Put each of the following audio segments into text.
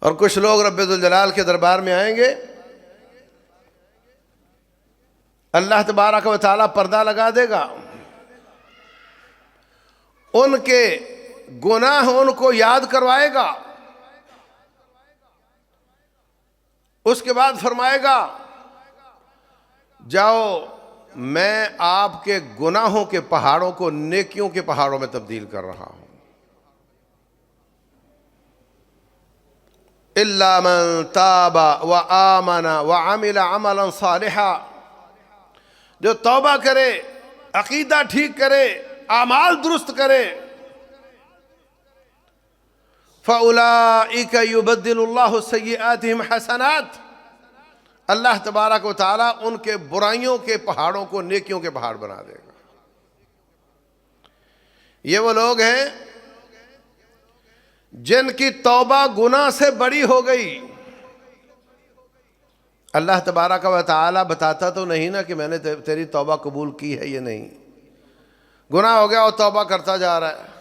اور کچھ لوگ رب ذوالجلال کے دربار میں آئیں گے، اللہ تبارک و تعالیٰ پردہ لگا دے گا، ان کے گناہ ان کو یاد کروائے گا، اس کے بعد فرمائے گا جاؤ میں آپ کے گناہوں کے پہاڑوں کو نیکیوں کے پہاڑوں میں تبدیل کر رہا ہوں۔ إِلَّا مَن تَابَ وَآمَنَ وَعَمِلَ عَمَلًا صَالِحًا، جو توبہ کرے، عقیدہ ٹھیک کرے، اعمال درست کرے، فَأُولَئِكَ يُبَدِّلُ اللَّهُ سَيِّئَاتِهِمْ حَسَنَاتٍ، اللہ تبارک و تعالیٰ ان کے برائیوں کے پہاڑوں کو نیکیوں کے پہاڑ بنا دے گا۔ یہ وہ لوگ ہیں جن کی توبہ گناہ سے بڑی ہو گئی۔ اللہ تبارک و تعالیٰ بتاتا تو نہیں نا کہ میں نے تیری توبہ قبول کی ہے، یہ نہیں، گناہ ہو گیا اور توبہ کرتا جا رہا ہے،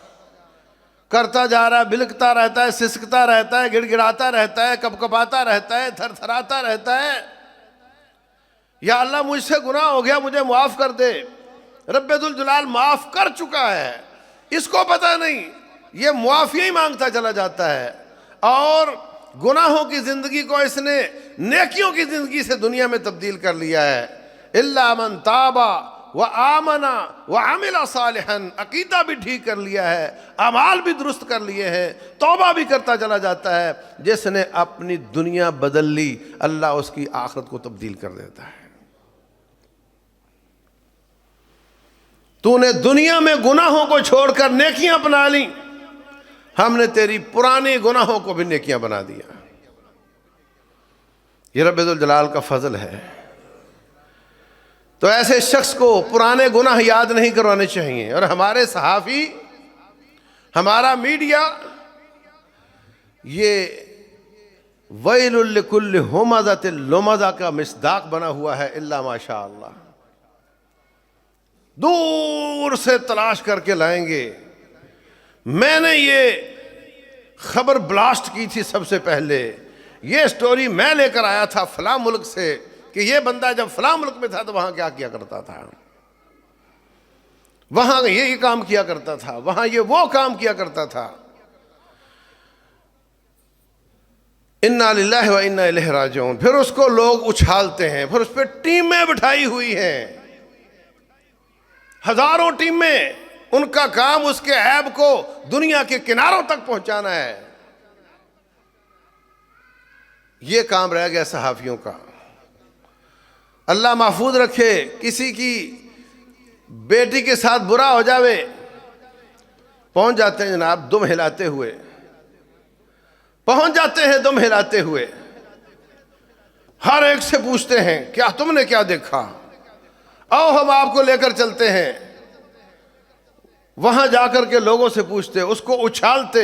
کرتا جا رہا ہے، بلکتا رہتا ہے، سسکتا رہتا ہے، گڑ گڑاتا رہتا ہے، کپ کپاتا رہتا ہے، تھر تھراتا رہتا ہے، یا اللہ مجھ سے گناہ ہو گیا مجھے معاف کر دے۔ رب ذوالجلال معاف کر چکا ہے، اس کو پتہ نہیں، یہ معافی ہی مانگتا چلا جاتا ہے، اور گناہوں کی زندگی کو اس نے نیکیوں کی زندگی سے دنیا میں تبدیل کر لیا ہے۔ إِلَّا مَن تَابَ وَآمَنَ وَعَمِلَ صَالِحًا، عقیدہ بھی ٹھیک کر لیا ہے، اعمال بھی درست کر لیے ہیں، توبہ بھی کرتا چلا جاتا ہے، جس نے اپنی دنیا بدل لی اللہ اس کی آخرت کو تبدیل کر دیتا ہے۔ تو نے دنیا میں گناہوں کو چھوڑ کر نیکیاں اپنا لی، ہم نے تیری پرانے گناہوں کو بھی نیکیاں بنا دیا۔ یہ رب ذوالجلال کا فضل ہے۔ تو ایسے شخص کو پرانے گناہ یاد نہیں کروانے چاہیے، اور ہمارے صحافی، ہمارا میڈیا، یہ ویل لکل ہمزۃ لمزہ کا مصداق بنا ہوا ہے، الا ماشاء اللہ۔ دور سے تلاش کر کے لائیں گے۔ میں نے یہ خبر بلاسٹ کی تھی سب سے پہلے، یہ سٹوری میں لے کر آیا تھا فلاں ملک سے، کہ یہ بندہ جب فلاں ملک میں تھا تو وہاں کیا کیا کرتا تھا، وہاں یہ کام کیا کرتا تھا، وہاں یہ وہ کام کیا کرتا تھا۔ انا للہ و انا الیہ راجعون۔ پھر اس کو لوگ اچھالتے ہیں، پھر اس پہ ٹیمیں بٹھائی ہوئی ہیں، ہزاروں ٹیمیں، ان کا کام اس کے عیب کو دنیا کے کناروں تک پہنچانا ہے۔ یہ کام رہ گیا صحافیوں کا۔ اللہ محفوظ رکھے، کسی کی بیٹی کے ساتھ برا ہو جاوے، پہنچ جاتے ہیں جناب دم ہلاتے ہوئے، پہنچ جاتے ہیں دم ہلاتے ہوئے، ہر ایک سے پوچھتے ہیں کیا تم نے کیا دیکھا، آؤ ہم آپ کو لے کر چلتے ہیں۔ وہاں جا کر کے لوگوں سے پوچھتے، اس کو اچھالتے،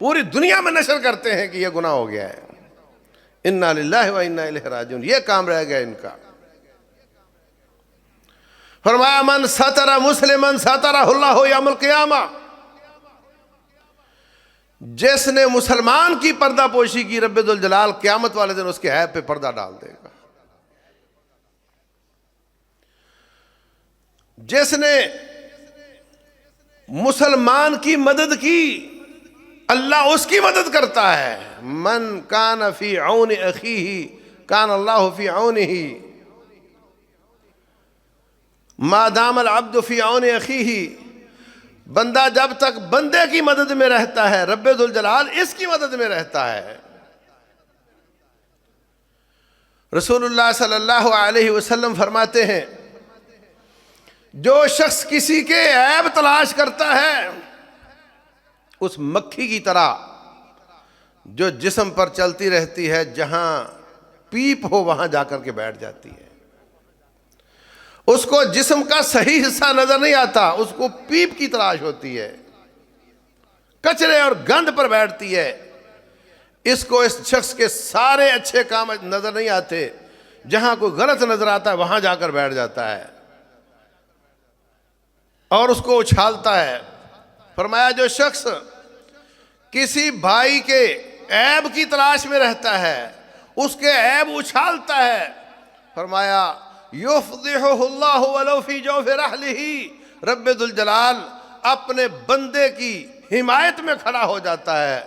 پوری دنیا میں نشر کرتے ہیں کہ یہ گناہ ہو گیا ہے۔ انا للہ و انا الیہ راجعون، یہ کام رہ گیا ان کا۔ فرمایا من ستر مسلما سترہ اللہ یوم القیامہ، جس نے مسلمان کی پردہ پوشی کی رب ذوالجلال قیامت والے دن اس کے عیب پہ پردہ ڈال دے گا۔ جس نے مسلمان کی مدد کی اللہ اس کی مدد کرتا ہے۔ من کان فی عون اخیہ کان اللہ فی عونہ، ما دام العبد فی عون اخیہ، بندہ جب تک بندے کی مدد میں رہتا ہے رب ذوالجلال اس کی مدد میں رہتا ہے۔ رسول اللہ صلی اللہ علیہ وسلم فرماتے ہیں جو شخص کسی کے عیب تلاش کرتا ہے اس مکھی کی طرح جو جسم پر چلتی رہتی ہے، جہاں پیپ ہو وہاں جا کر کے بیٹھ جاتی ہے، اس کو جسم کا صحیح حصہ نظر نہیں آتا، اس کو پیپ کی تلاش ہوتی ہے، کچرے اور گند پر بیٹھتی ہے۔ اس کو اس شخص کے سارے اچھے کام نظر نہیں آتے، جہاں کوئی غلط نظر آتا ہے وہاں جا کر بیٹھ جاتا ہے اور اس کو اچھالتا ہے۔ فرمایا جو شخص کسی بھائی کے عیب کی تلاش میں رہتا ہے، اس کے عیب اچھالتا ہے، فرمایا یفضحہ اللہ ولو فی جوف رحلہ، رب ذوالجلال اپنے بندے کی حمایت میں کھڑا ہو جاتا ہے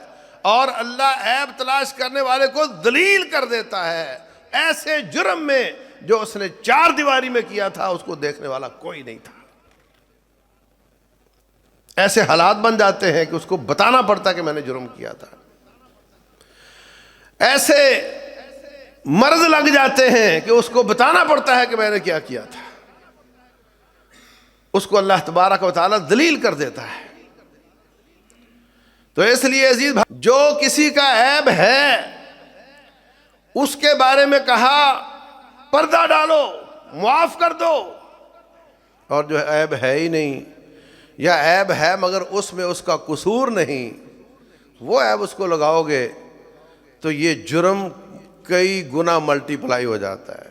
اور اللہ عیب تلاش کرنے والے کو ذلیل کر دیتا ہے ایسے جرم میں جو اس نے چار دیواری میں کیا تھا، اس کو دیکھنے والا کوئی نہیں تھا۔ ایسے حالات بن جاتے ہیں کہ اس کو بتانا پڑتا کہ میں نے جرم کیا تھا، ایسے مرض لگ جاتے ہیں کہ اس کو بتانا پڑتا ہے کہ میں نے کیا کیا تھا، اس کو اللہ تبارک و تعالی ذلیل کر دیتا ہے۔ تو اس لیے عزیز بھائی، جو کسی کا عیب ہے اس کے بارے میں کہا پردہ ڈالو، معاف کر دو، اور جو عیب ہے ہی نہیں یا عیب ہے مگر اس میں اس کا قصور نہیں، وہ عیب اس کو لگاؤ گے تو یہ جرم کئی گنا ملٹی پلائی ہو جاتا ہے۔